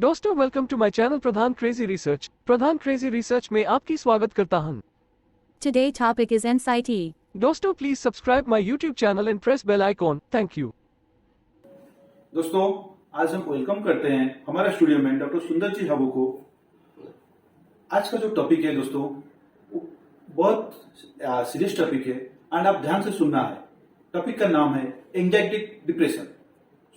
दोस्तों welcome to my channel Pradhan crazy research. Pradhan crazy research में आपकी स्वागत करता हूं। Today topic is anxiety. दोस्तों please subscribe my YouTube channel and press bell icon. Thank you. दोस्तों आज हम वेलकम करते हैं हमारे स्टूडियो में डॉक्टर सुंदर जी हाबू को। आज का जो टॉपिक है दोस्तों वो बहुत सीरियस टॉपिक है एंड आप ध्यान से सुनना है। टॉपिक का नाम है एंजाइटी डिप्रेशन।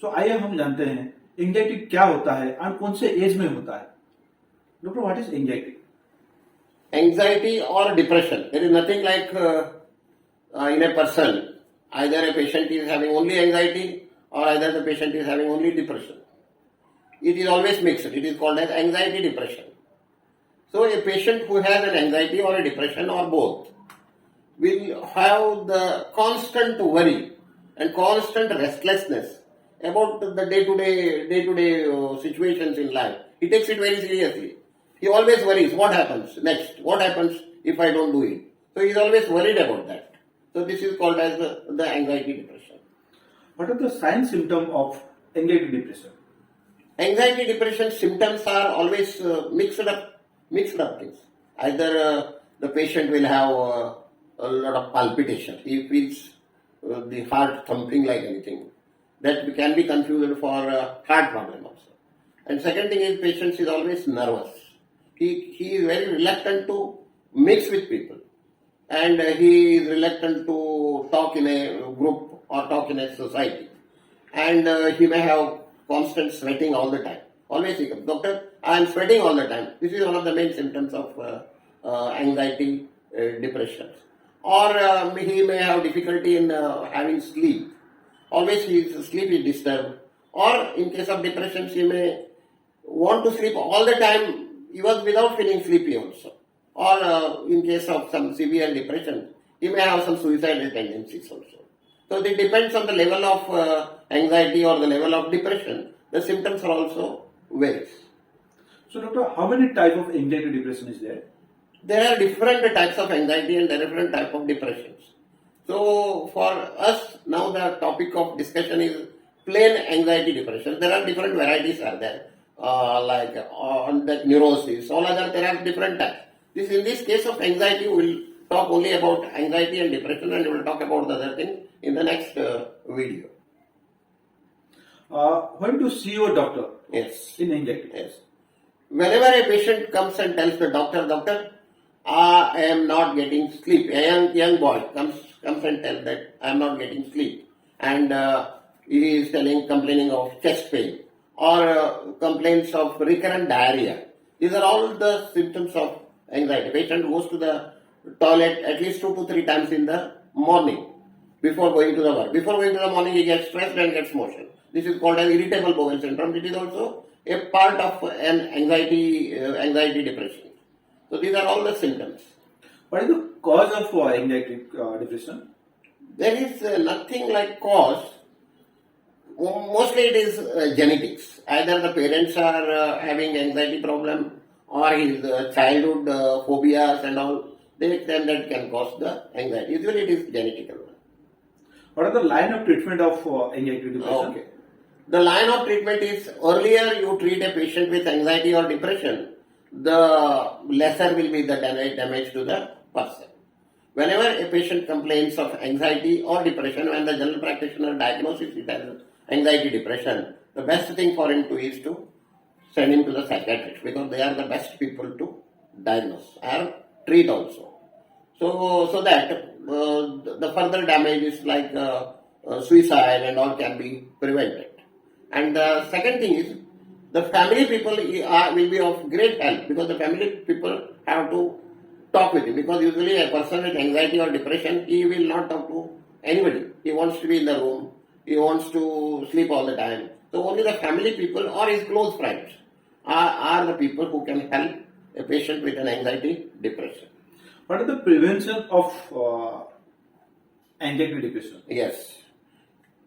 सो आइए हम जानते हैं एंजाइटी क्या होता है एंड कौन से एज में होता है। Doctor what is anxiety? Anxiety or depression. There is nothing like in a person. Either a patient is having only anxiety or either the patient is having only depression. It is always mixed. It is called as anxiety depression. So a patient who has an anxiety or a depression or both will have the constant worry and constant restlessness about the day-to-day situations in life. He takes it very seriously. He always worries, what happens next? What happens if I don't do it? So he is always worried about that. So this is called as the anxiety depression. What are the sign symptom of anxiety depression? Anxiety depression symptoms are always mixed up things. Either the patient will have a lot of palpitation. He feels the heart thumping like anything. That can be confused for heart problem also. And second thing is patient is always nervous. He is very reluctant to mix with people, and he is reluctant to talk in a group or talk in a society, and he may have constant sweating all the time. Always he comes, doctor, I am sweating all the time. This is one of the main symptoms of anxiety depression. Or he may have difficulty in having sleep. Always his sleep is disturbed. Or in case of depression, he may want to sleep all the time, even without feeling sleepy also. Or in case of some severe depression, he may have some suicidal tendencies also. So it depends on the level of anxiety or the level of depression. The symptoms are also varies. So doctor, how many type of anxiety depression is there? There are different types of anxiety and there are different types of depressions. So for us now the topic of discussion is plain anxiety depression. There are different varieties are there. Like on the neurosis, all other there are different types. In this case of anxiety, we will talk only about anxiety and depression, and we will talk about the other thing in the next video. When to see your doctor? Yes. In anxiety. Yes. Whenever a patient comes and tells the doctor, I am not getting sleep. A young boy comes and tells that I am not getting sleep, and he is complaining of chest pain or complaints of recurrent diarrhea. These are all the symptoms of anxiety. Patient goes to the toilet at least 2 to 3 times in the morning before going to the work. Before going to the morning, he gets stressed and gets motion. This is called as irritable bowel syndrome. It is also a part of an anxiety depression. So these are all the symptoms. What is the cause of anxiety depression? There is nothing like cause. Mostly it is genetics. Either the parents are having anxiety problem or his childhood phobias and all. Then that can cause the anxiety. Usually it is genetical. What are the line of treatment of anxiety depression? Okay. The line of treatment is earlier you treat a patient with anxiety or depression, the lesser will be the damage to the person. Whenever a patient complains of anxiety or depression, when the general practitioner diagnoses it as anxiety depression, the best thing for him is to send him to the psychiatrist because they are the best people to diagnose and treat also. So that the further damage is like suicide and all can be prevented. And the second thing is the family people will be of great help because the family people have to talk with him, because usually a person with anxiety or depression, he will not talk to anybody. He wants to be in the room. He wants to sleep all the time. So only the family people or his close friends are the people who can help a patient with an anxiety depression. What are the prevention of anxiety depression? Yes.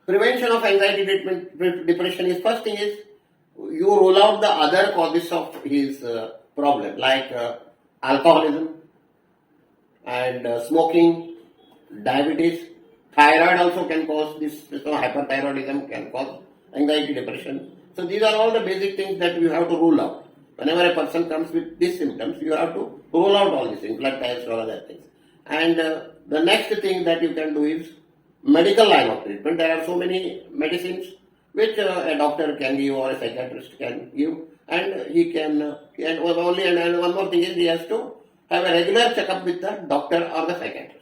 Prevention of anxiety depression is, first thing is you rule out the other causes of his problem like alcoholism and smoking, diabetes. Thyroid also can cause this, hyperthyroidism can cause anxiety depression. So So these are all the basic things that you have to rule out. Whenever a person comes with these symptoms, you have to rule out all these things, blood tests, all other things. And the next thing that you can do is medical line of treatment. There are so many medicines which a doctor can give or a psychiatrist can give, and he can. And one more thing is he has to have a regular checkup with the doctor or the psychiatrist.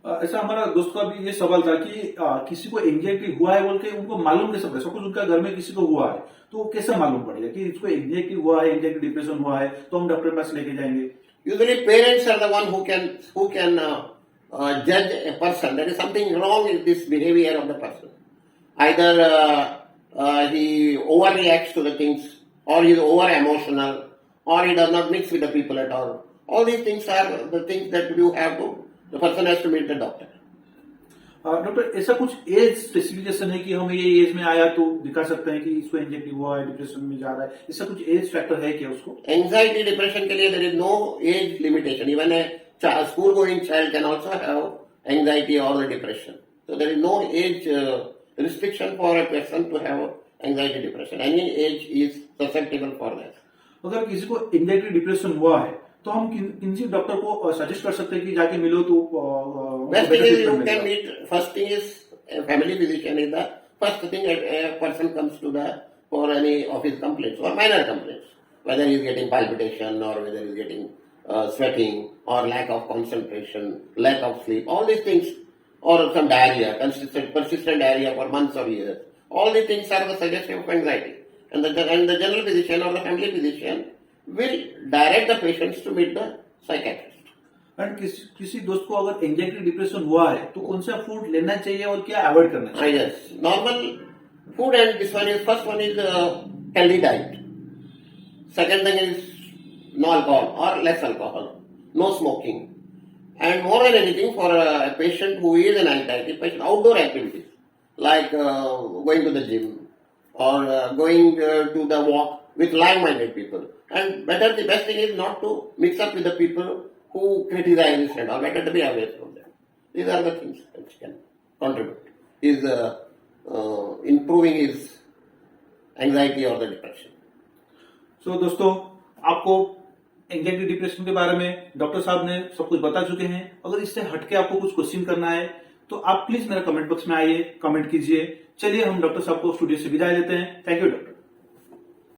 ऐसा हमारा दोस्त का भी ये सवाल था कि किसी को एंजाइटी हुआ है बोल के उनको मालूम कैसे पड़ेगा? सपोज उनका घर में किसी को हुआ है तो वो कैसे मालूम पड़ेगा कि इसको एंजाइटी हुआ है, एंजाइटी डिप्रेशन हुआ है, तो हम डॉक्टर के पास लेके जाएंगे? Usually parents are the one who can judge a person. There is something wrong in this behavior of the person. Either he overreacts to the things, or he is over emotional, or he does not mix with the people at all. All these things are the things that you have to, the person has to meet the doctor. Doctor, ऐसा कुछ as specification है कि हम ये as में आया तो दिखा सकते हैं कि इसको एंजाइटी हुआ है, डिप्रेशन में जा रहा है? ऐसा कुछ एज फैक्टर है क्या उसको? एंजाइटी डिप्रेशन के लिए there is no age limitation. Even a school going child can also have anxiety और depression. So there is no age restriction for a person to have anxiety depression. Any age is susceptible for that. अगर किसी को anxiety depression हुआ है तो हम किसी doctor को सजेस्ट कर सकते हैं कि जाके मिलो तो best thing is you can meet. First thing is a family physician is the first thing a person comes to the for any of his complaints or minor complaints, whether he is getting palpitation or whether he is getting sweating or lack of concentration, lack of sleep, all these things, or some diarrhea, persistent diarrhea for months or years. All these things are the suggestion of anxiety. And the general physician or the family physician will direct the patients to meet the psychiatrist. And किसी दोस्त को अगर anxiety depression हुआ है तो कौन सा food लेना चाहिए और क्या अवॉइड करना चाहिए? Yes, normal food, and this one is first one is healthy diet. Second thing is no alcohol or less alcohol, no smoking, and more than anything for a patient who is an anxiety patient, outdoor activities like going to the gym or going to the walk with like-minded people. And the best thing is not to mix up with the people who criticize his friend, or better to be away from them. These are the things which can contribute. Is improving his anxiety or the depression. So दोस्तों, आपको anxiety depression के बारे में doctor साहब ने सब कुछ बता चुके हैं. अगर इससे हटके आपको कुछ क्वेश्चन करना है तो आप प्लीज मेरा कमेंट बॉक्स में आइए, कमेंट कीजिए. चलिए हम डॉक्टर साहब को स्टूडियो से विदाई देते हैं. Thank you doctor.